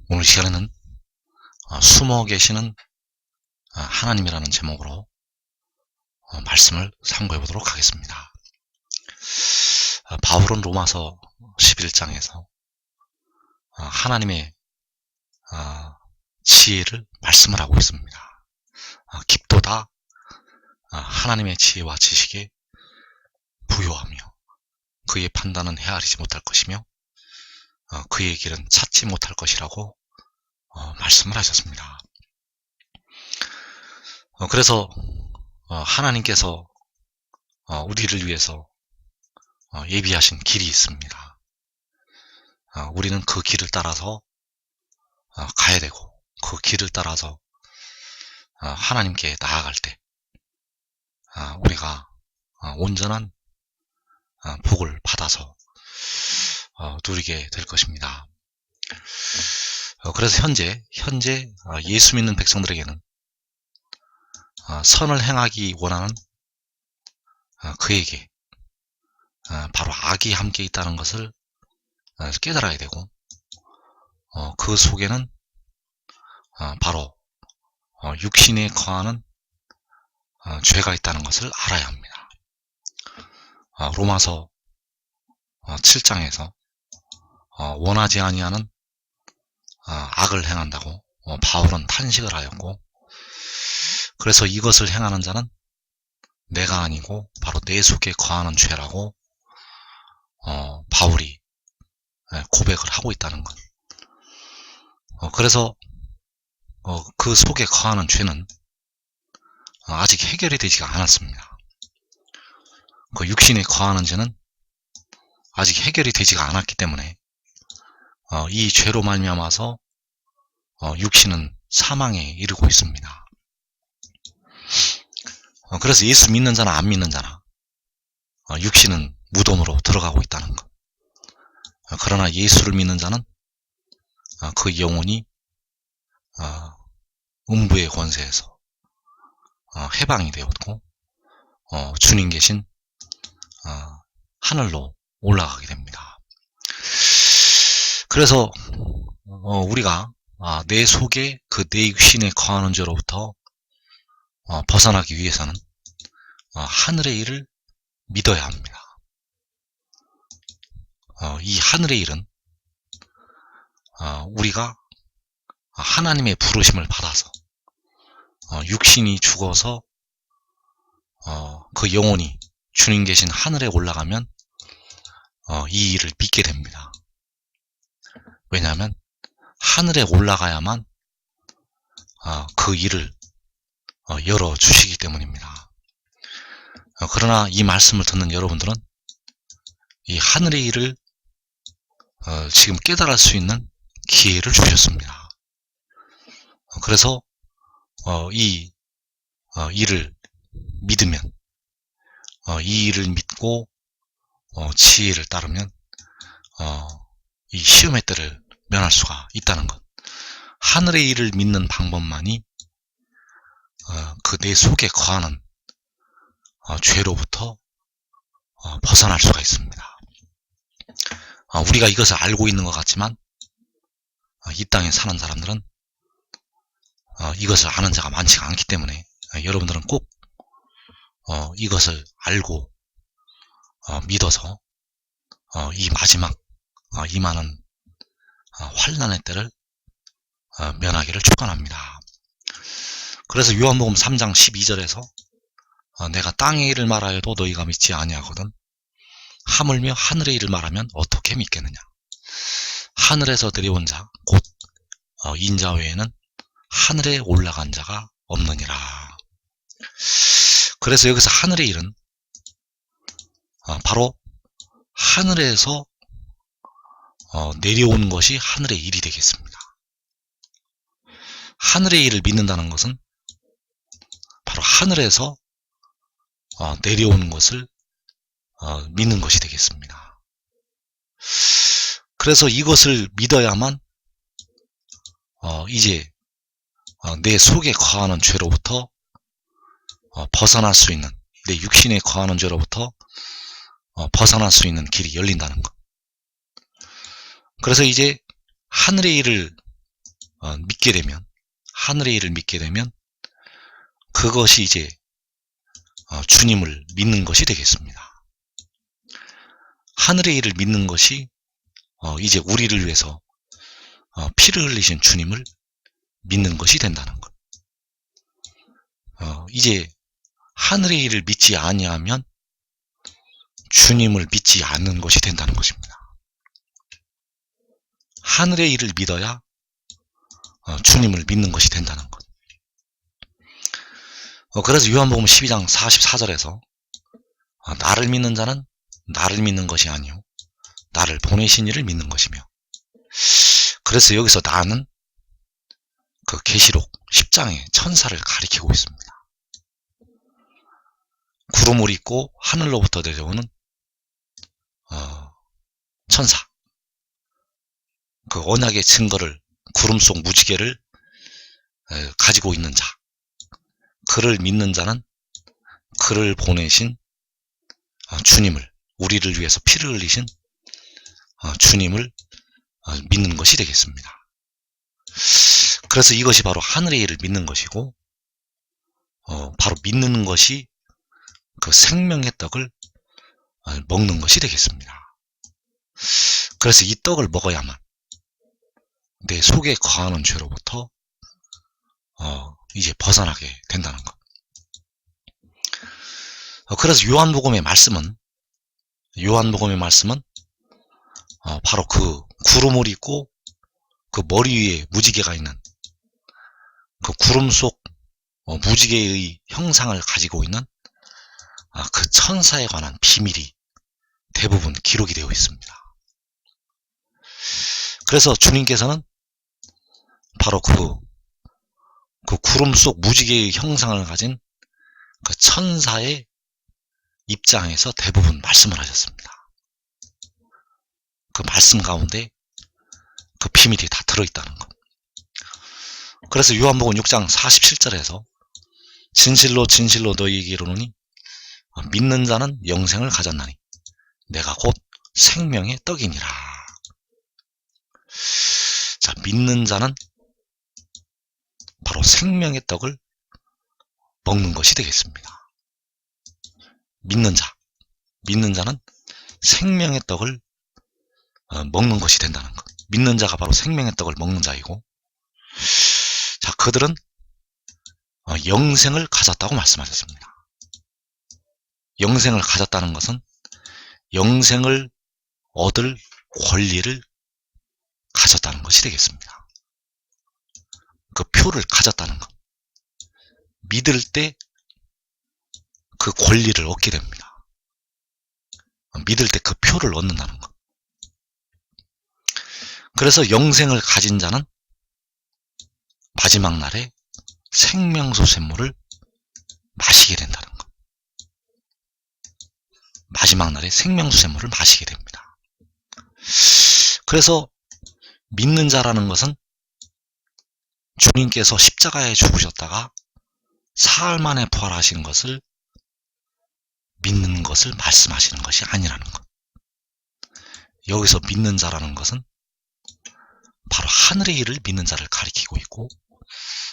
오늘 시간에는 숨어 계시는 하나님이라는 제목으로 말씀을 상고해 보도록 하겠습니다. 바울은 로마서 11장에서 하나님의 지혜를 말씀을 하고 있습니다. 깊도다 하나님의 지혜와 지식에 부요하며 그의 판단은 헤아리지 못할 것이며 그의 길은 찾지 못할 것이라고 말씀을 하셨습니다. 그래서 하나님께서 우리를 위해서 예비하신 길이 있습니다. 우리는 그 길을 따라서 가야 되고 그 길을 따라서 하나님께 나아갈 때 우리가 온전한 복을 받아서 누리게 될 것입니다. 그래서 현재 예수 믿는 백성들에게는 선을 행하기 원하는 그에게 바로 악이 함께 있다는 것을 깨달아야 되고 그 속에는 바로 육신에 거하는 죄가 있다는 것을 알아야 합니다. 로마서 7장에서 원하지 아니하는 악을 행한다고 바울은 탄식을 하였고, 그래서 이것을 행하는 자는 내가 아니고 바로 내 속에 거하는 죄라고 바울이 고백을 하고 있다는 것. 그래서 그 속에 거하는 죄는 아직 해결이 되지가 않았습니다. 그 육신에 거하는 죄는 아직 해결이 되지가 않았기 때문에 이 죄로 말미암아서 육신은 사망에 이르고 있습니다. 그래서 예수 믿는 자나 안 믿는 자나 육신은 무덤으로 들어가고 있다는 것. 그러나 예수를 믿는 자는 그 영혼이 음부의 권세에서 해방이 되었고 주님 계신 하늘로 올라가게 됩니다. 그래서 우리가 내 속에 그 내 육신에 거하는 죄로부터 벗어나기 위해서는 하늘의 일을 믿어야 합니다. 이 하늘의 일은 우리가 하나님의 부르심을 받아서 육신이 죽어서 그 영혼이 주님 계신 하늘에 올라가면 이 일을 믿게 됩니다. 왜냐하면 하늘에 올라가야만 그 일을 열어주시기 때문입니다. 그러나 이 말씀을 듣는 여러분들은 이 하늘의 일을 지금 깨달을 수 있는 기회를 주셨습니다. 그래서 이 일을 믿으면 이 일을 믿고 지혜를 따르면 이 시험의 때를 면할 수가 있다는 것. 하늘의 일을 믿는 방법만이 그 내 속에 거하는 죄로부터 벗어날 수가 있습니다. 우리가 이것을 알고 있는 것 같지만 이 땅에 사는 사람들은 이것을 아는 자가 많지가 않기 때문에 여러분들은 꼭 이것을 알고 믿어서 이 마지막 임하는 환난의 때를 면하기를 축원합니다. 그래서 요한복음 3장 12절에서 내가 땅의 일을 말하여도 너희가 믿지 아니하거든 하물며 하늘의 일을 말하면 어떻게 믿겠느냐. 하늘에서 내려온 자 곧 인자 외에는 하늘에 올라간 자가 없느니라. 그래서 여기서 하늘의 일은 바로 하늘에서 내려오는 것이 하늘의 일이 되겠습니다. 하늘의 일을 믿는다는 것은 바로 하늘에서 내려오는 것을 믿는 것이 되겠습니다. 그래서 이것을 믿어야만 이제 내 속에 거하는 죄로부터 벗어날 수 있는, 내 육신에 거하는 죄로부터 벗어날 수 있는 길이 열린다는 것. 그래서 이제 하늘의 일을 믿게 되면, 하늘의 일을 믿게 되면 그것이 이제 주님을 믿는 것이 되겠습니다. 하늘의 일을 믿는 것이 이제 우리를 위해서 피를 흘리신 주님을 믿는 것이 된다는 것. 이제 하늘의 일을 믿지 아니하면 주님을 믿지 않는 것이 된다는 것입니다. 하늘의 일을 믿어야 주님을 믿는 것이 된다는 것. 그래서 요한복음 12장 44절에서 나를 믿는 자는 나를 믿는 것이 아니요 나를 보내신 이를 믿는 것이며, 그래서 여기서 나는 그 계시록 10장의 천사를 가리키고 있습니다. 구름을 입고 하늘로부터 내려오는 천사, 그 언약의 증거를, 구름 속 무지개를 가지고 있는 자, 그를 믿는 자는 그를 보내신 주님을, 우리를 위해서 피를 흘리신 주님을 믿는 것이 되겠습니다. 그래서 이것이 바로 하늘의 일을 믿는 것이고, 바로 믿는 것이 그 생명의 떡을 먹는 것이 되겠습니다. 그래서 이 떡을 먹어야만 내 속에 거하는 죄로부터 이제 벗어나게 된다는 것. 그래서 요한복음의 말씀은 바로 그 구름을 입고 그 머리 위에 무지개가 있는 그 구름 속 무지개의 형상을 가지고 있는 그 천사에 관한 비밀이 대부분 기록이 되어 있습니다. 그래서 주님께서는 바로 그 구름 속 무지개의 형상을 가진 그 천사의 입장에서 대부분 말씀을 하셨습니다. 그 말씀 가운데 그 비밀이 다 들어있다는 것. 그래서 요한복음 6장 47절에서 진실로 진실로 너희에게 이르노니 믿는 자는 영생을 가졌나니 내가 곧 생명의 떡이니라. 자, 믿는 자는 바로 생명의 떡을 먹는 것이 되겠습니다. 믿는 자는 생명의 떡을 먹는 것이 된다는 것. 믿는 자가 바로 생명의 떡을 먹는 자이고, 자, 그들은 영생을 가졌다고 말씀하셨습니다. 영생을 가졌다는 것은 영생을 얻을 권리를 가졌다는 것이 되겠습니다. 그 표를 가졌다는 것. 믿을 때 그 권리를 얻게 됩니다. 믿을 때 그 표를 얻는다는 것. 그래서 영생을 가진 자는 마지막 날에 생명수 샘물을 마시게 된다는 것. 마지막 날에 생명수 샘물을 마시게 됩니다. 그래서 믿는 자라는 것은 주님께서 십자가에 죽으셨다가 사흘 만에 부활하신 것을 믿는 것을 말씀하시는 것이 아니라는 것. 여기서 믿는 자라는 것은 바로 하늘의 일을 믿는 자를 가리키고 있고,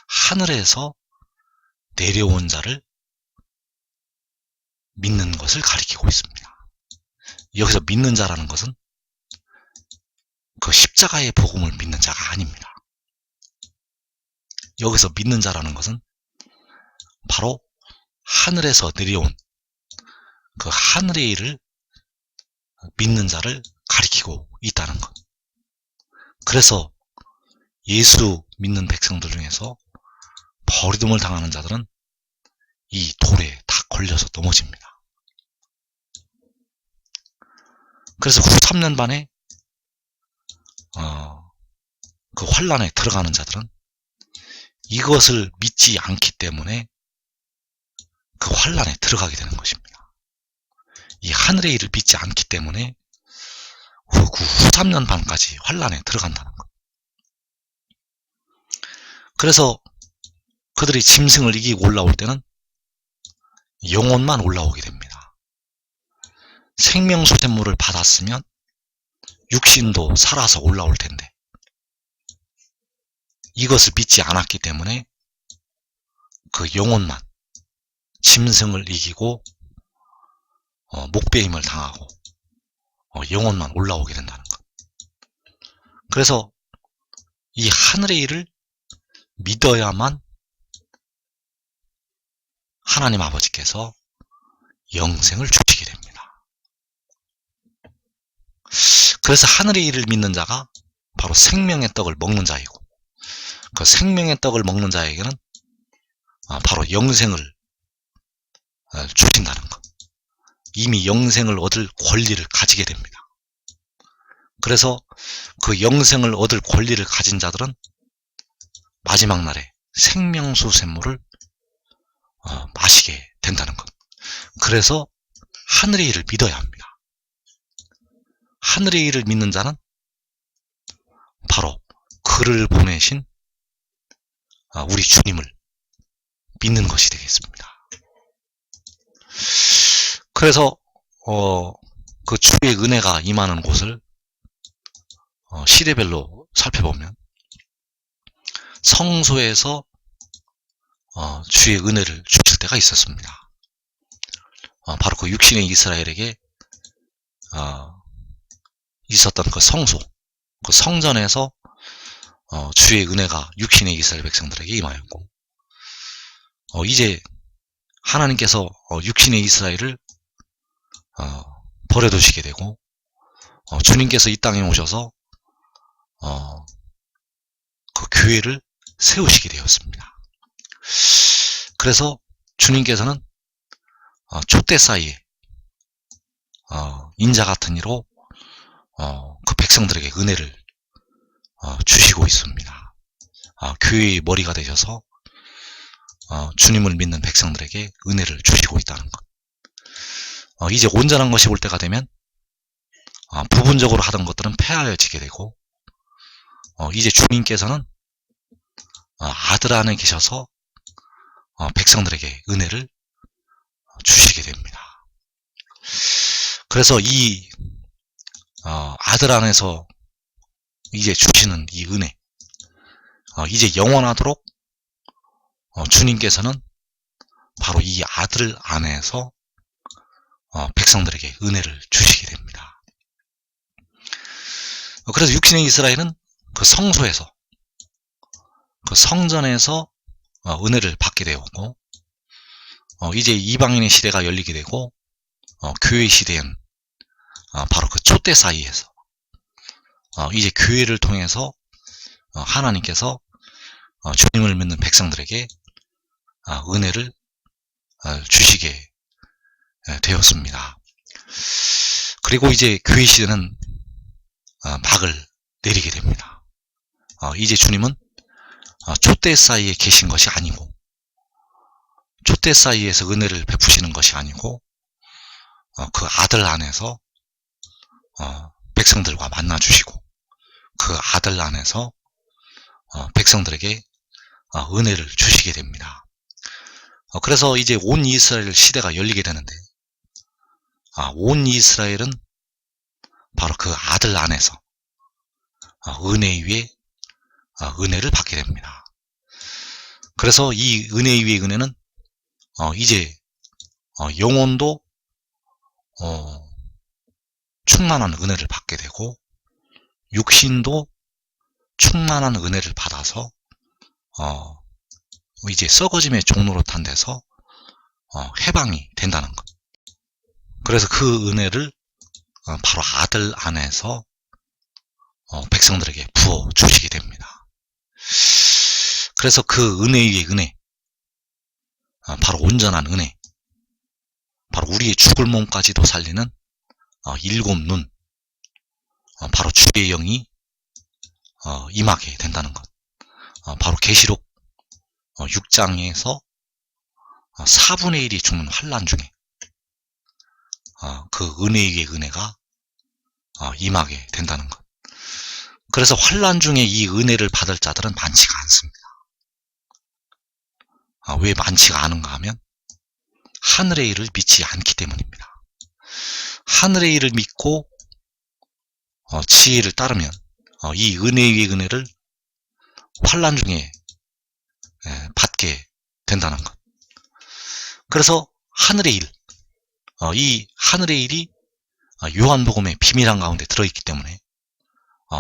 하늘에서 내려온 자를 믿는 것을 가리키고 있습니다. 여기서 믿는 자라는 것은 그 십자가의 복음을 믿는 자가 아닙니다. 여기서 믿는 자라는 것은 바로 하늘에서 내려온 그 하늘의 일을 믿는 자를 가리키고 있다는 것. 그래서 예수 믿는 백성들 중에서 버리둠을 당하는 자들은 이 돌에 다 걸려서 넘어집니다. 그래서 후 3년 반에 그 환란에 들어가는 자들은 이것을 믿지 않기 때문에 그 환란에 들어가게 되는 것입니다. 이 하늘의 일을 믿지 않기 때문에 후 3년 반까지 환란에 들어간다는 것. 그래서 그들이 짐승을 이기고 올라올 때는 영혼만 올라오게 됩니다. 생명수 샘물을 받았으면 육신도 살아서 올라올 텐데, 이것을 믿지 않았기 때문에 그 영혼만 짐승을 이기고 목배임을 당하고 영혼만 올라오게 된다는 것. 그래서 이 하늘의 일을 믿어야만 하나님 아버지께서 영생을 주시게 됩니다. 그래서 하늘의 일을 믿는 자가 바로 생명의 떡을 먹는 자이고, 그 생명의 떡을 먹는 자에게는 바로 영생을 주신다는 것. 이미 영생을 얻을 권리를 가지게 됩니다. 그래서 그 영생을 얻을 권리를 가진 자들은 마지막 날에 생명수 샘물을 마시게 된다는 것. 그래서 하늘의 일을 믿어야 합니다. 하늘의 일을 믿는 자는 바로 그를 보내신 우리 주님을 믿는 것이 되겠습니다. 그래서 그 주의 은혜가 임하는 곳을 시대별로 살펴보면 성소에서 주의 은혜를 주실 때가 있었습니다. 바로 그 육신의 이스라엘에게 있었던 그 성소, 그 성전에서 주의 은혜가 육신의 이스라엘 백성들에게 임하였고, 이제 하나님께서 육신의 이스라엘을 버려두시게 되고 주님께서 이 땅에 오셔서 그 교회를 세우시게 되었습니다. 그래서 주님께서는 촛대 사이에 인자 같은 이로 그 백성들에게 은혜를 주시고 있습니다. 교회의 머리가 되셔서 주님을 믿는 백성들에게 은혜를 주시고 있다는 것. 이제 온전한 것이 올 때가 되면 부분적으로 하던 것들은 폐하여지게 되고, 이제 주님께서는 아들 안에 계셔서 백성들에게 은혜를 주시게 됩니다. 그래서 이 아들 안에서 이제 주시는 이 은혜, 이제 영원하도록 주님께서는 바로 이 아들 안에서 백성들에게 은혜를 주시게 됩니다. 그래서 육신의 이스라엘은 그 성소에서, 그 성전에서 은혜를 받게 되었고, 이제 이방인의 시대가 열리게 되고 교회 시대엔 바로 그 촛대 사이에서 이제 교회를 통해서 하나님께서 주님을 믿는 백성들에게 은혜를 주시게 되었습니다. 그리고 이제 교회 시대는 막을 내리게 됩니다. 이제 주님은 촛대 사이에 계신 것이 아니고, 촛대 사이에서 은혜를 베푸시는 것이 아니고, 그 아들 안에서 백성들과 만나 주시고, 그 아들 안에서 백성들에게 은혜를 주시게 됩니다. 그래서 이제 온 이스라엘 시대가 열리게 되는데, 온 이스라엘은 바로 그 아들 안에서 은혜 위에 은혜를 받게 됩니다. 그래서 이 은혜 위의 은혜는 이제 영혼도 충만한 은혜를 받게 되고, 육신도 충만한 은혜를 받아서 이제 썩어짐의 종로로 탄 데서 해방이 된다는 것. 그래서 그 은혜를 바로 아들 안에서 백성들에게 부어 주시게 됩니다. 그래서 그 은혜 위의 은혜, 바로 온전한 은혜, 바로 우리의 죽을 몸까지도 살리는 일곱 눈, 바로 주의 영이 임하게 된다는 것. 바로 계시록 6장에서 4분의 1이 죽는 환난 중에 그 은혜 위의 은혜가 임하게 된다는 것. 그래서 환난 중에 이 은혜를 받을 자들은 많지가 않습니다. 왜 많지가 않은가 하면 하늘의 일을 믿지 않기 때문입니다. 하늘의 일을 믿고 지혜를 따르면 이 은혜 위의 은혜를 환난 중에 받게 된다는 것. 그래서 하늘의 일, 이 하늘의 일이 요한복음의 비밀한 가운데 들어있기 때문에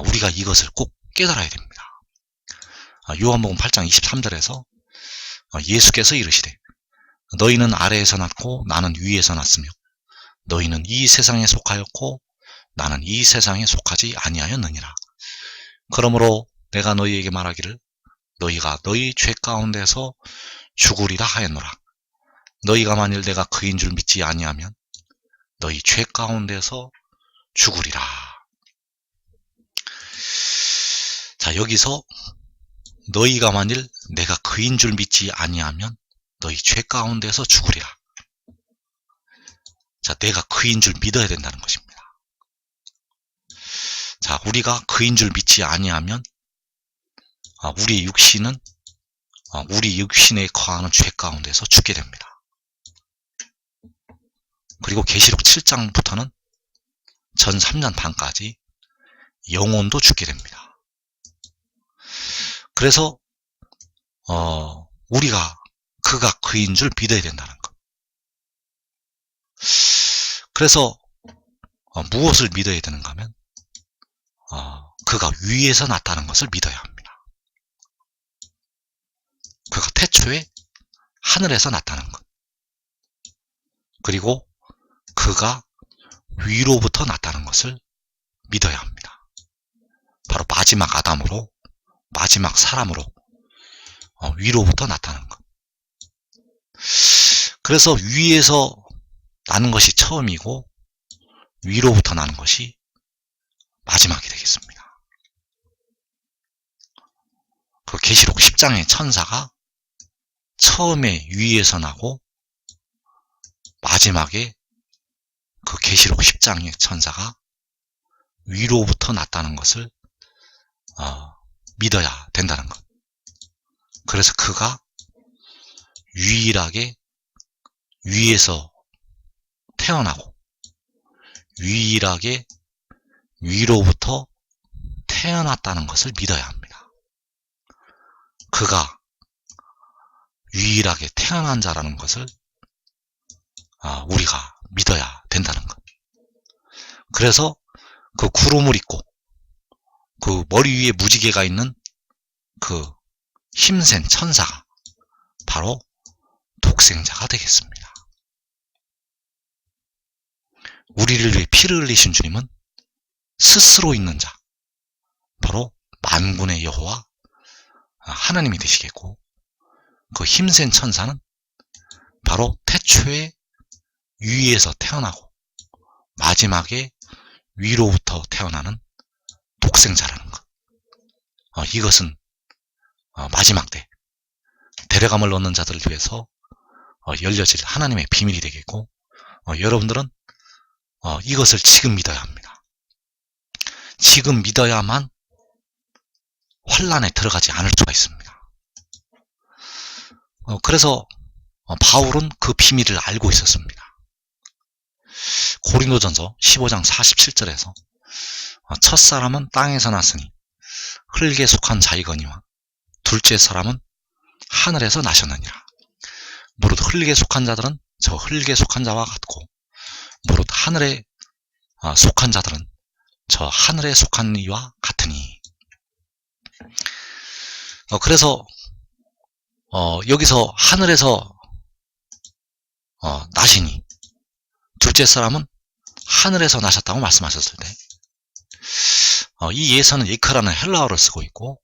우리가 이것을 꼭 깨달아야 됩니다. 요한복음 8장 23절에서 예수께서 이르시되 너희는 아래에서 났고 나는 위에서 났으며 너희는 이 세상에 속하였고 나는 이 세상에 속하지 아니하였느니라. 그러므로 내가 너희에게 말하기를 너희가 너희 죄 가운데서 죽으리라 하였노라. 너희가 만일 내가 그인 줄 믿지 아니하면 너희 죄 가운데서 죽으리라. 자, 여기서 너희가 만일 내가 그인 줄 믿지 아니하면 너희 죄 가운데서 죽으리라. 자, 내가 그인 줄 믿어야 된다는 것입니다. 자, 우리가 그인 줄 믿지 아니하면 우리 육신은 우리 육신에 거하는 죄 가운데서 죽게 됩니다. 그리고 계시록 7장부터는 전 3년 반까지 영혼도 죽게 됩니다. 그래서 우리가 그가 그인 줄 믿어야 된다는 것. 그래서 무엇을 믿어야 되는가 하면 그가 위에서 났다는 것을 믿어야 합니다. 그가 태초에 하늘에서 났다는 것. 그리고 그가 위로부터 났다는 것을 믿어야 합니다. 바로 마지막 아담으로, 마지막 사람으로 위로부터 났다는 것. 그래서 위에서 나는 것이 처음이고 위로부터 나는 것이 마지막이 되겠습니다. 그 계시록 10장의 천사가 처음에 위에서 나고 마지막에 그 계시록 10장의 천사가 위로부터 났다는 것을 믿어야 된다는 것. 그래서 그가 유일하게 위에서 태어나고 유일하게 위로부터 태어났다는 것을 믿어야 합니다. 그가 유일하게 태어난 자라는 것을 우리가 믿어야 된다는 것. 그래서 그 구름을 입고 그 머리 위에 무지개가 있는 그 힘센 천사가 바로 독생자가 되겠습니다. 우리를 위해 피를 흘리신 주님은 스스로 있는 자, 바로 만군의 여호와 하나님이 되시겠고, 그 힘센 천사는 바로 태초에 위에서 태어나고 마지막에 위로부터 태어나는 독생자라는 것. 이것은 마지막 때 데려감을 얻는 자들을 위해서 열려질 하나님의 비밀이 되겠고, 여러분들은 이것을 지금 믿어야 합니다. 지금 믿어야만 환난에 들어가지 않을 수가 있습니다. 그래서 바울은 그 비밀을 알고 있었습니다. 고린도전서 15장 47절에서 첫사람은 땅에서 났으니 흙에 속한 자이거니와 둘째 사람은 하늘에서 나셨느니라. 무릇 흙에 속한 자들은 저 흙에 속한 자와 같고 무릇 하늘에 속한 자들은 저 하늘에 속한 이와 같으니. 그래서 여기서 하늘에서 나시니 둘째 사람은 하늘에서 나셨다고 말씀하셨을 때 이 예서는 예크라는 헬라어를 쓰고 있고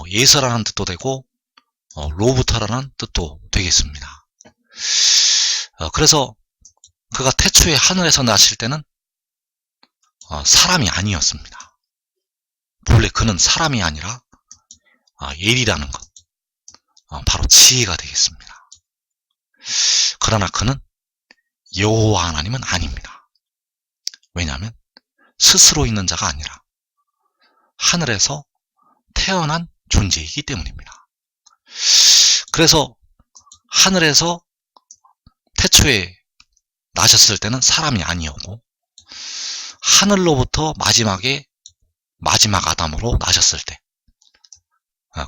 예서라는 뜻도 되고 로부터라는 뜻도 되겠습니다. 그래서 그가 태초에 하늘에서 나실 때는 사람이 아니었습니다. 본래 그는 사람이 아니라 엘이라는 것, 바로 지혜가 되겠습니다. 그러나 그는 여호와 하나님은 아닙니다. 왜냐하면 스스로 있는 자가 아니라 하늘에서 태어난 존재이기 때문입니다. 그래서 하늘에서 태초에 나셨을 때는 사람이 아니었고 하늘로부터 마지막 아담으로 나셨을 때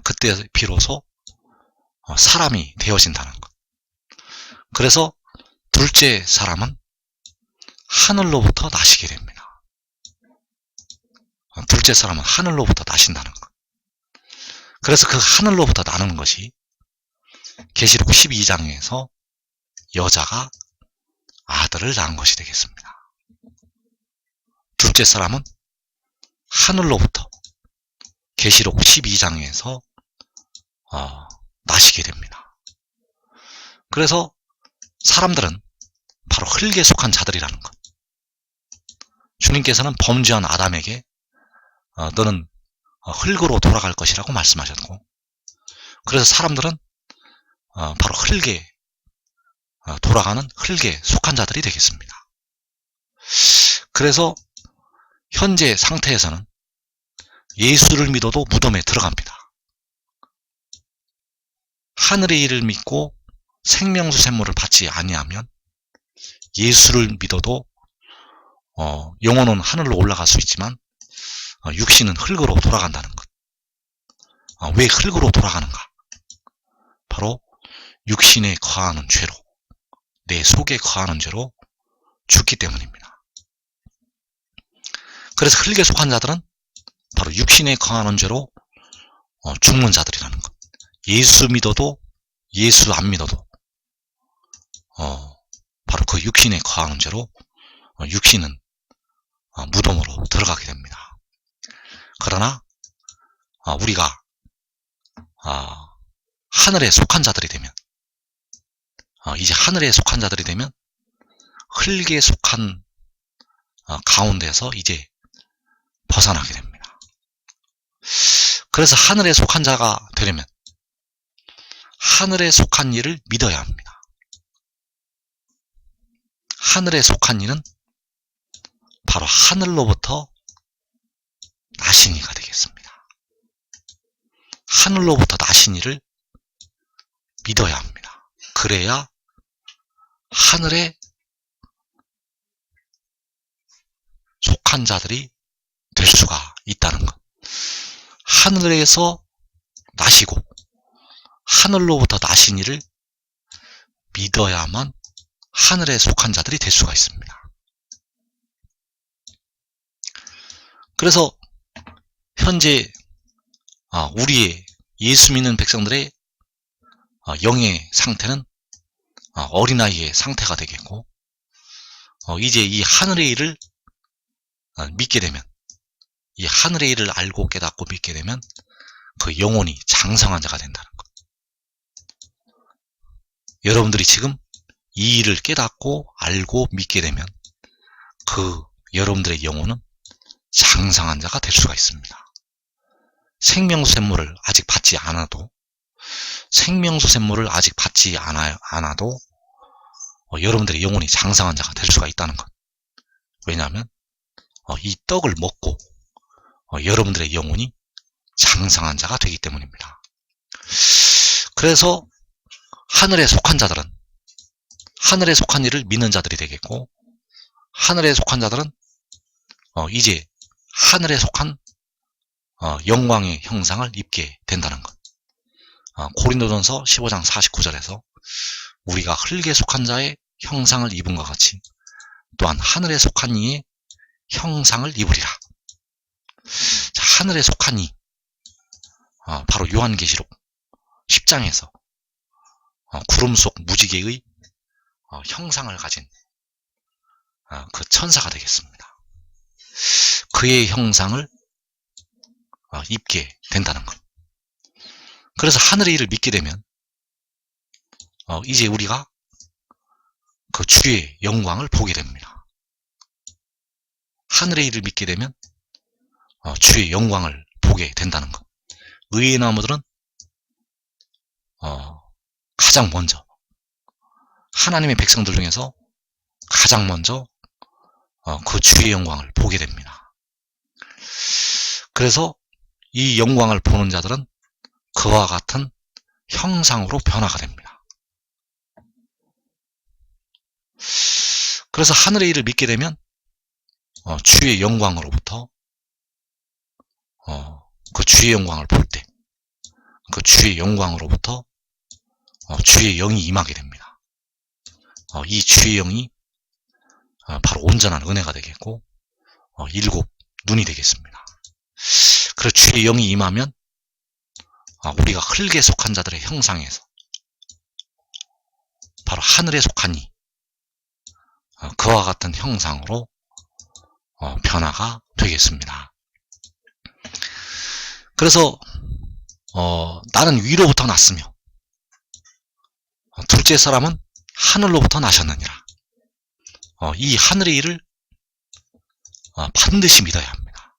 그때 비로소 사람이 되어진다는 것. 그래서 둘째 사람은 하늘로부터 나시게 됩니다. 둘째 사람은 하늘로부터 나신다는 것. 그래서 그 하늘로부터 나는 것이 계시록 12장에서 여자가 아들을 낳은 것이 되겠습니다. 둘째 사람은 하늘로부터 계시록 12장에서 나시게 됩니다. 그래서 사람들은 바로 흙에 속한 자들이라는 것. 주님께서는 범죄한 아담에게 너는 흙으로 돌아갈 것이라고 말씀하셨고, 그래서 사람들은 바로 흙에 돌아가는 흙에 속한 자들이 되겠습니다. 그래서 현재 상태에서는 예수를 믿어도 무덤에 들어갑니다. 하늘의 일을 믿고 생명수 샘물을 받지 아니하면 예수를 믿어도 영혼은 하늘로 올라갈 수 있지만 육신은 흙으로 돌아간다는 것. 왜 흙으로 돌아가는가? 바로 육신에 거하는 죄로, 내 속에 거하는 죄로 죽기 때문입니다. 그래서 흙에 속한 자들은 바로 육신에 거하는 죄로 죽는 자들이라는 것. 예수 믿어도 예수 안 믿어도 바로 그 육신에 거하는 죄로 육신은 무덤으로 들어가게 됩니다. 그러나 우리가 하늘에 속한 자들이 되면, 이제 하늘에 속한 자들이 되면 흙에 속한 가운데서 이제 벗어나게 됩니다. 그래서 하늘에 속한 자가 되려면 하늘에 속한 일을 믿어야 합니다. 하늘에 속한 일은 바로 하늘로부터 나신 이가 되겠습니다. 하늘로부터 나신 이를 믿어야 합니다. 그래야 하늘에 속한 자들이 될 수가 있다는 것. 하늘에서 나시고 하늘로부터 나신 이를 믿어야만 하늘에 속한 자들이 될 수가 있습니다. 그래서 현재 우리의 예수 믿는 백성들의 영의 상태는 어린아이의 상태가 되겠고, 이제 이 하늘의 일을 믿게 되면, 이 하늘의 일을 알고 깨닫고 믿게 되면 그 영혼이 장성한 자가 된다는 것. 여러분들이 지금 이 일을 깨닫고 알고 믿게 되면 그 여러분들의 영혼은 장성한 자가 될 수가 있습니다. 생명수 샘물을 아직 받지 않아도, 여러분들의 영혼이 장성한 자가 될 수가 있다는 것. 왜냐하면 이 떡을 먹고 여러분들의 영혼이 장성한 자가 되기 때문입니다. 그래서 하늘에 속한 자들은 하늘에 속한 일을 믿는 자들이 되겠고, 하늘에 속한 자들은 이제 하늘에 속한 영광의 형상을 입게 된다는 것. 고린도전서 15장 49절에서 우리가 흙에 속한 자의 형상을 입은 것 같이 또한 하늘에 속한 이의 형상을 입으리라. 자, 하늘에 속한 이, 바로 요한계시록 10장에서 구름 속 무지개의 형상을 가진 그 천사가 되겠습니다. 그의 형상을 입게 된다는 것. 그래서 하늘의 일을 믿게 되면 이제 우리가 그 주의 영광을 보게 됩니다. 하늘의 일을 믿게 되면 주의 영광을 보게 된다는 것. 의의 나무들은 가장 먼저 하나님의 백성들 중에서 가장 먼저 그 주의 영광을 보게 됩니다. 그래서 이 영광을 보는 자들은 그와 같은 형상으로 변화가 됩니다. 그래서 하늘의 일을 믿게 되면 주의 영광으로부터 그 주의 영광을 볼 때 그 주의 영광으로부터 주의 영이 임하게 됩니다. 이 주의 영이 바로 온전한 은혜가 되겠고 일곱 눈이 되겠습니다. 그래서 주의 영이 임하면 우리가 흙에 속한 자들의 형상에서 바로 하늘에 속한 이 그와 같은 형상으로 변화가 되겠습니다. 그래서 나는 위로부터 났으며 둘째 사람은 하늘로부터 나셨느니라. 이 하늘의 일을 반드시 믿어야 합니다.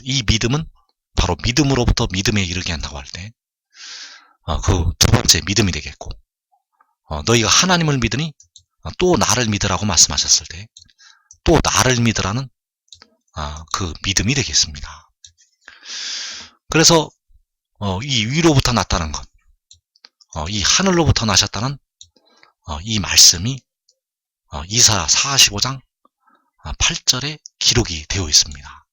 이 믿음은 바로 믿음으로부터 믿음에 이르게 한다고 할 때 그 두 번째 믿음이 되겠고, 너희가 하나님을 믿으니 또 나를 믿으라고 말씀하셨을 때 또 나를 믿으라는 그 믿음이 되겠습니다. 그래서 이 위로부터 났다는 것, 이 하늘로부터 나셨다는 이 말씀이 이사야 45장 8절에 기록이 되어 있습니다.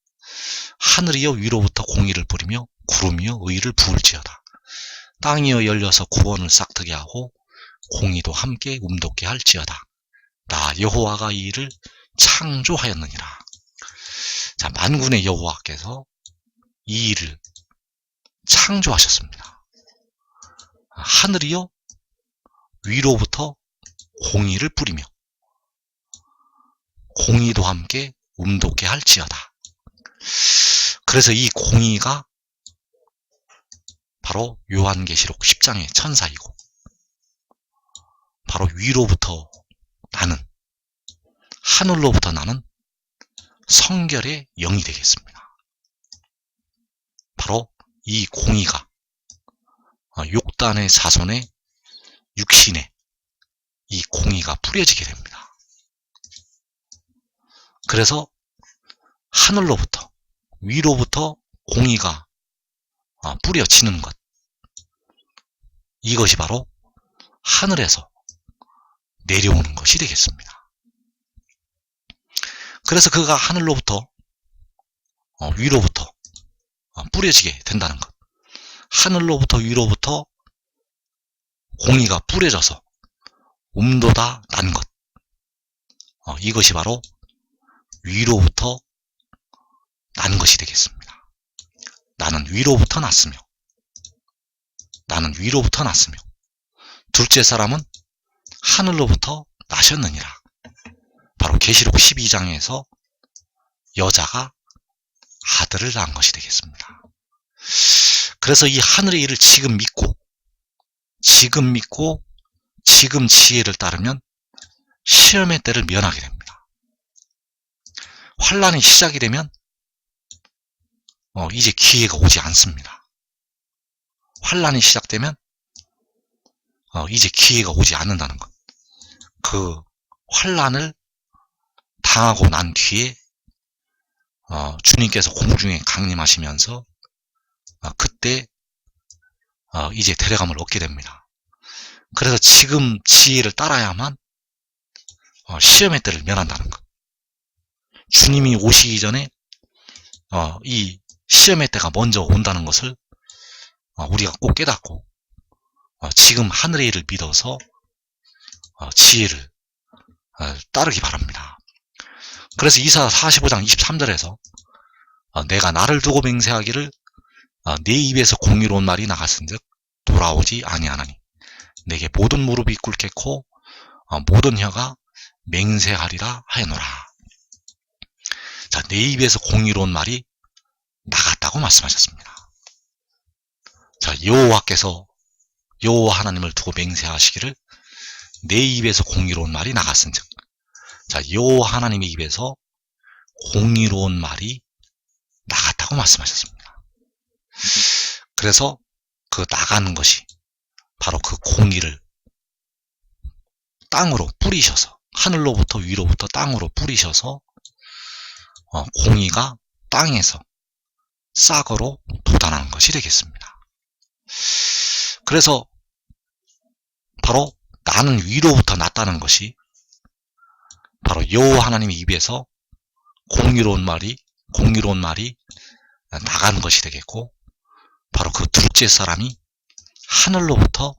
하늘이여 위로부터 공의를 뿌리며 구름이여 의를 부을지어다. 땅이여 열려서 구원을 싹트게 하고 공의도 함께 움돋게 할지어다. 나 여호와가 이 일을 창조하였느니라. 자, 만군의 여호와께서 이 일을 창조하셨습니다. 하늘이여 위로부터 공의를 뿌리며 공의도 함께 움돋게 할지어다. 그래서 이 공의가 바로 요한계시록 10장의 천사이고 바로 위로부터 나는, 하늘로부터 나는 성결의 영이 되겠습니다. 바로 이 공의가 욕단의 자손의 육신에 이 공의가 뿌려지게 됩니다. 그래서 하늘로부터 위로부터 공의가 뿌려지는 것, 이것이 바로 하늘에서 내려오는 것이 되겠습니다. 그래서 그가 하늘로부터 위로부터 뿌려지게 된다는 것, 하늘로부터 위로부터 공의가 뿌려져서 움돋아 난 것, 이것이 바로 위로부터 난 것이 되겠습니다. 나는 위로부터 났으며, 나는 위로부터 났으며, 둘째 사람은 하늘로부터 나셨느니라. 바로 계시록 12장에서 여자가 아들을 낳은 것이 되겠습니다. 그래서 이 하늘의 일을 지금 믿고 지금 지혜를 따르면 시험의 때를 면하게 됩니다. 환란이 시작이 되면 이제 기회가 오지 않습니다. 환란이 시작되면 이제 기회가 오지 않는다는 것. 그 환란을 당하고 난 뒤에 주님께서 공중에 강림하시면서 그때 이제 데려감을 얻게 됩니다. 그래서 지금 지혜를 따라야만 시험의 때를 면한다는 것. 주님이 오시기 전에 이 시험의 때가 먼저 온다는 것을 우리가 꼭 깨닫고 지금 하늘의 일을 믿어서 지혜를 따르기 바랍니다. 그래서 이사야 45장 23절에서 내가 나를 두고 맹세하기를 내 입에서 공의로운 말이 나갔은즉 돌아오지 아니하나니 내게 모든 무릎이 꿇겠고 모든 혀가 맹세하리라 하였노라. 자, 내 입에서 공의로운 말이 나갔다고 말씀하셨습니다. 자, 여호와께서 여호와 하나님을 두고 맹세하시기를 내 입에서 공의로운 말이 나갔은즉, 자, 여호와 하나님의 입에서 공의로운 말이 나갔다고 말씀하셨습니다. 그래서 그 나가는 것이 바로 그 공의를 땅으로 뿌리셔서, 하늘로부터 위로부터 땅으로 뿌리셔서 공의가 땅에서 싹으로 돋아나는 것이 되겠습니다. 그래서 바로 나는 위로부터 났다는 것이 바로 여호와 하나님의 입에서 공의로운 말이 나가는 것이 되겠고, 바로 그 둘째 사람이 하늘로부터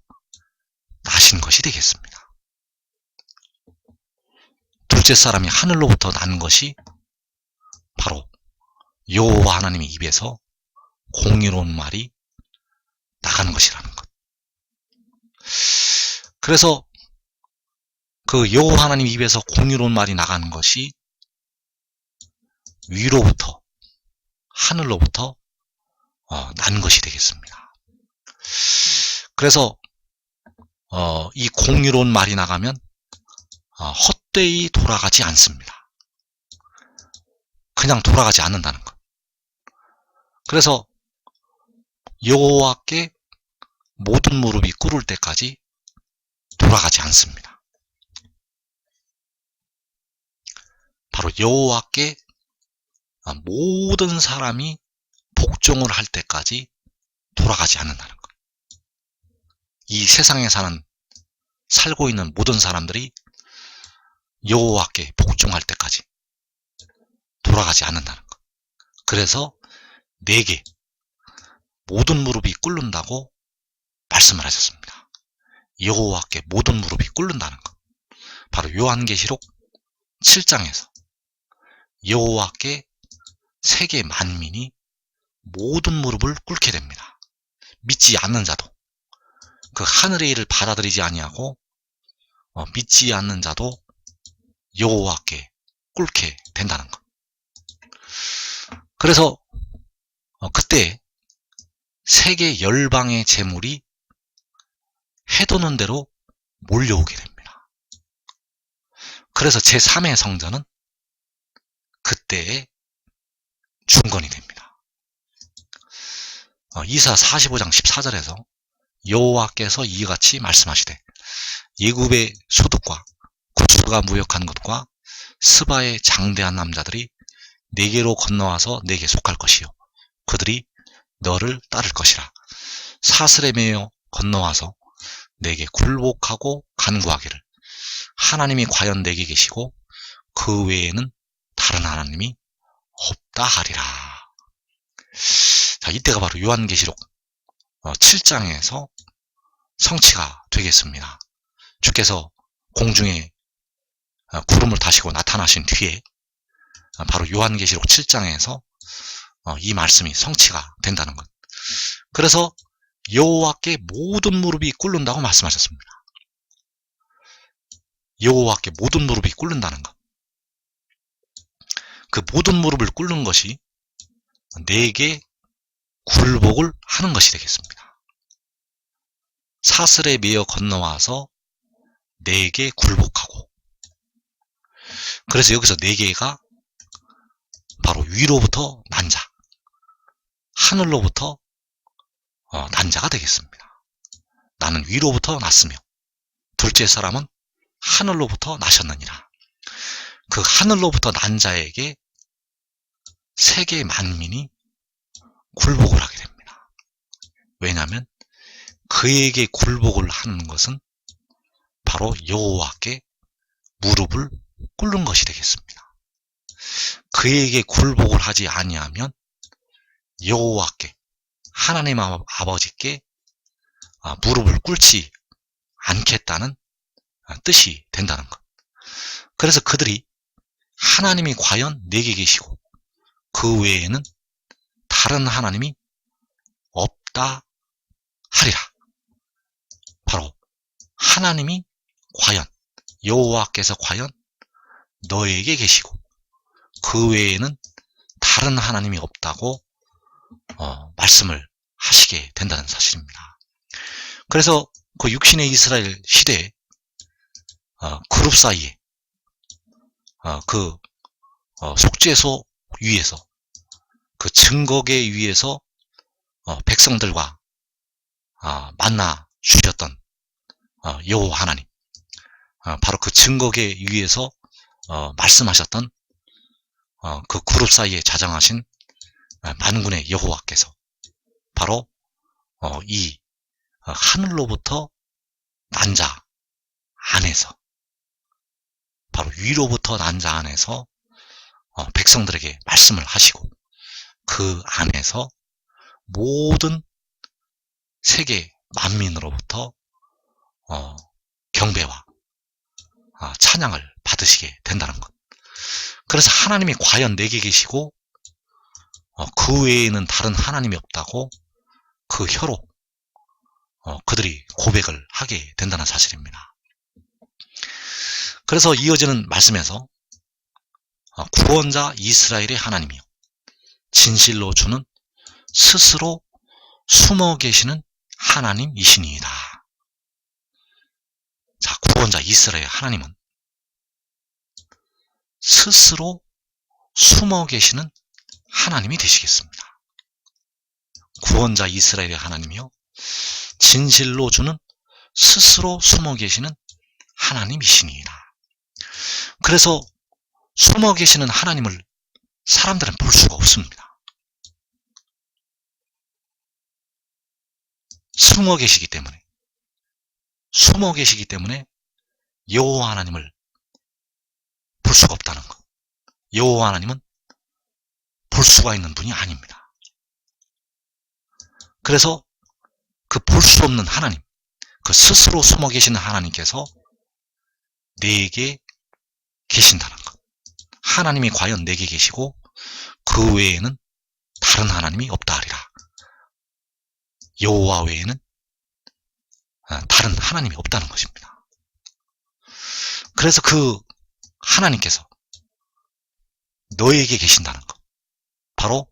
나신 것이 되겠습니다. 둘째 사람이 하늘로부터 난 것이 바로 여호와 하나님의 입에서 공의로운 말이 나가는 것이라는 것. 그래서 그 여호와 하나님 입에서 공의로운 말이 나가는 것이 위로부터, 하늘로부터 난 것이 되겠습니다. 그래서 이 공의로운 말이 나가면 헛되이 돌아가지 않습니다. 그냥 돌아가지 않는다는 것. 그래서 여호와께 모든 무릎이 꿇을 때까지 돌아가지 않습니다. 바로 여호와께 모든 사람이 복종을 할 때까지 돌아가지 않는다는 것. 이 세상에 살고 있는 모든 사람들이 여호와께 복종할 때까지 돌아가지 않는다는 것. 그래서 내게 모든 무릎이 꿇는다고 말씀을 하셨습니다. 여호와께 모든 무릎이 꿇는다는 것. 바로 요한계시록 7장에서 여호와께 세계 만민이 모든 무릎을 꿇게 됩니다. 믿지 않는 자도, 그 하늘의 일을 받아들이지 아니하고 믿지 않는 자도 여호와께 꿇게 된다는 것. 그래서 그때 세계 열방의 재물이 해도는 대로 몰려오게 됩니다. 그래서 제3의 성전은 그때에 중건이 됩니다. 이사 45장 14절에서 여호와께서 이같이 말씀하시되 예굽의 소득과 구스가 무역한 것과 스바의 장대한 남자들이 내게로 건너와서 내게 속할 것이요 그들이 너를 따를 것이라. 사슬에 매여 건너와서 내게 굴복하고 간구하기를 하나님이 과연 내게 계시고 그 외에는 다른 하나님이 없다 하리라. 자, 이때가 바로 요한계시록 7장에서 성취가 되겠습니다. 주께서 공중에 구름을 타시고 나타나신 뒤에 바로 요한계시록 7장에서 이 말씀이 성취가 된다는 것. 그래서 여호와께 모든 무릎이 꿇는다고 말씀하셨습니다. 여호와께 모든 무릎이 꿇는다는 것. 그 모든 무릎을 꿇는 것이 내게 굴복을 하는 것이 되겠습니다. 사슬에 매여 건너와서 내게 굴복하고, 그래서 여기서 네 개가 바로 위로부터 난 자, 하늘로부터 난 자가 되겠습니다. 나는 위로부터 났으며 둘째 사람은 하늘로부터 나셨느니라. 그 하늘로부터 난 자에게 세계 만민이 굴복을 하게 됩니다. 왜냐하면 그에게 굴복을 하는 것은 바로 여호와께 무릎을 꿇는 것이 되겠습니다. 그에게 굴복을 하지 아니하면 여호와께, 하나님 아버지께 무릎을 꿇지 않겠다는 뜻이 된다는 것. 그래서 그들이 하나님이 과연 내게 계시고 그 외에는 다른 하나님이 없다 하리라. 바로 하나님이 과연, 여호와께서 과연 너에게 계시고 그 외에는 다른 하나님이 없다고 말씀을 하시게 된다는 사실입니다. 그래서 그 육신의 이스라엘 시대에 그룹 사이에 그 속죄소 위에서, 그 증거계 위에서 백성들과 만나 주셨던 여호와 하나님, 바로 그 증거계 위에서 말씀하셨던 그 그룹 사이에 자정하신 만군의 여호와께서 바로 이 하늘로부터 난 자 안에서, 바로 위로부터 난 자 안에서 백성들에게 말씀을 하시고 그 안에서 모든 세계 만민으로부터 경배와 찬양을 받으시게 된다는 것. 그래서 하나님이 과연 내게 계시고 그 외에는 다른 하나님이 없다고 그 혀로 그들이 고백을 하게 된다는 사실입니다. 그래서 이어지는 말씀에서 구원자 이스라엘의 하나님이요 진실로 주는 스스로 숨어 계시는 하나님이시니이다. 자, 구원자 이스라엘의 하나님은 스스로 숨어 계시는 하나님이 되시겠습니다. 구원자 이스라엘의 하나님이요 진실로 주는 스스로 숨어 계시는 하나님이시니이다. 그래서 숨어 계시는 하나님을 사람들은 볼 수가 없습니다. 숨어 계시기 때문에 여호와 하나님을 볼 수가 없다는 것. 여호와 하나님은 볼 수가 있는 분이 아닙니다. 그래서 그 볼 수 없는 하나님, 그 스스로 숨어 계시는 하나님께서 내게 계신다는 것. 하나님이 과연 내게 계시고 그 외에는 다른 하나님이 없다 하리라. 여호와 외에는 다른 하나님이 없다는 것입니다. 그래서 그 하나님께서 너에게 계신다는 것. 바로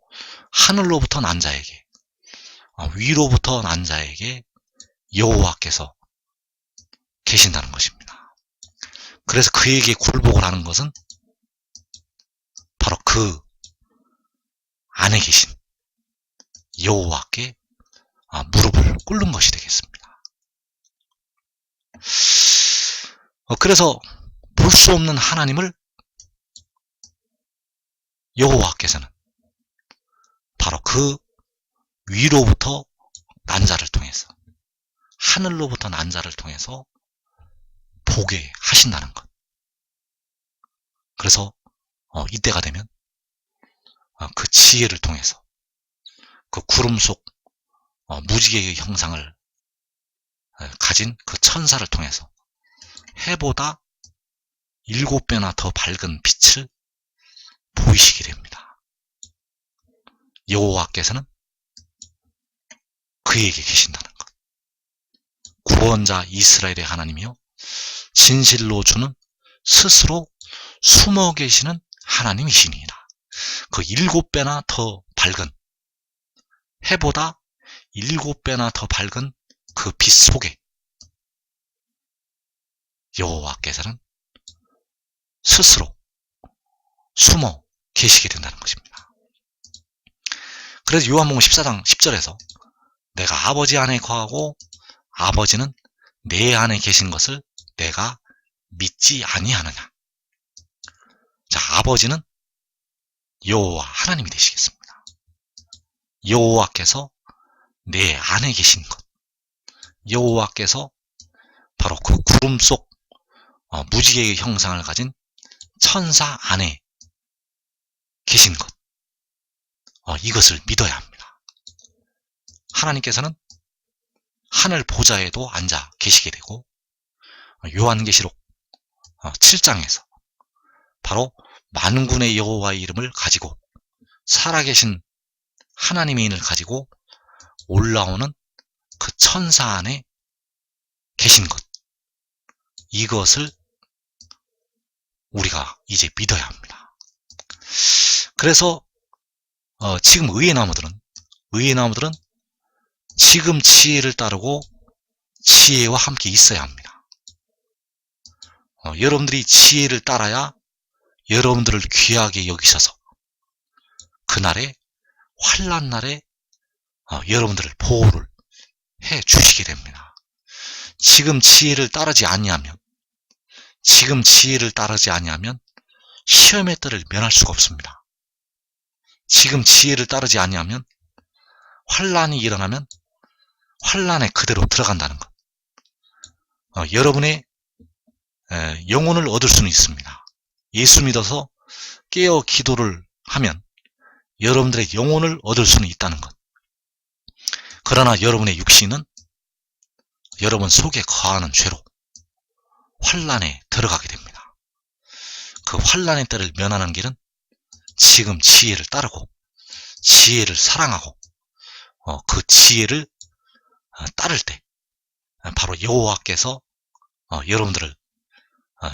하늘로부터 난 자에게, 위로부터 난 자에게 여호와께서 계신다는 것입니다. 그래서 그에게 굴복을 하는 것은 바로 그 안에 계신 여호와께 무릎을 꿇는 것이 되겠습니다. 그래서 볼 수 없는 하나님을 여호와께서는 바로 그 위로부터 난 자를 통해서, 하늘로부터 난 자를 통해서 보게 하신다는 것. 그래서 이때가 되면 그 지혜를 통해서 그 구름 속 무지개의 형상을 가진 그 천사를 통해서 해보다 7배나 더 밝은 빛을 보이시게 됩니다. 여호와께서는 그에게 계신다는 것. 구원자 이스라엘의 하나님이요 진실로 주는 스스로 숨어 계시는 하나님이시니이다. 그 7배나 더 밝은, 해보다 7배나 더 밝은 그 빛 속에 여호와께서는 스스로 숨어 계시게 된다는 것입니다. 그래서 요한복음 14장 10절에서 내가 아버지 안에 거하고 아버지는 내 안에 계신 것을 내가 믿지 아니하느냐. 자, 아버지는 여호와 하나님이 되시겠습니다. 여호와께서 내 안에 계신 것, 여호와께서 바로 그 구름 속 무지개의 형상을 가진 천사 안에 계신 것, 이것을 믿어야 합니다. 하나님께서는 하늘 보좌에도 앉아 계시게 되고 요한계시록 7장에서 바로 만군의 여호와의 이름을 가지고 살아계신 하나님의 인을 가지고 올라오는 그 천사 안에 계신 것, 이것을 우리가 이제 믿어야 합니다. 그래서 지금 의의 나무들은 지금 지혜를 따르고 지혜와 함께 있어야 합니다. 여러분들이 지혜를 따라야 여러분들을 귀하게 여기셔서 그날에, 환난 날에 여러분들을 보호를 해 주시게 됩니다. 지금 지혜를 따르지 아니하면 시험의 때를 면할 수가 없습니다. 지금 지혜를 따르지 아니하면 환난이 일어나면 환난에 그대로 들어간다는 것. 여러분의 영혼을 얻을 수는 있습니다. 예수 믿어서 깨어 기도를 하면 여러분들의 영혼을 얻을 수는 있다는 것. 그러나 여러분의 육신은 여러분 속에 거하는 죄로 환란에 들어가게 됩니다. 그 환란의 때를 면하는 길은 지금 지혜를 따르고 지혜를 사랑하고 그 지혜를 따를 때 바로 여호와께서 여러분들을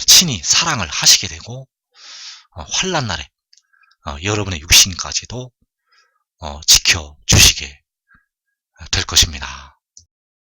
친히 사랑을 하시게 되고 환란 날에 여러분의 육신까지도 지켜주시게 될 것입니다.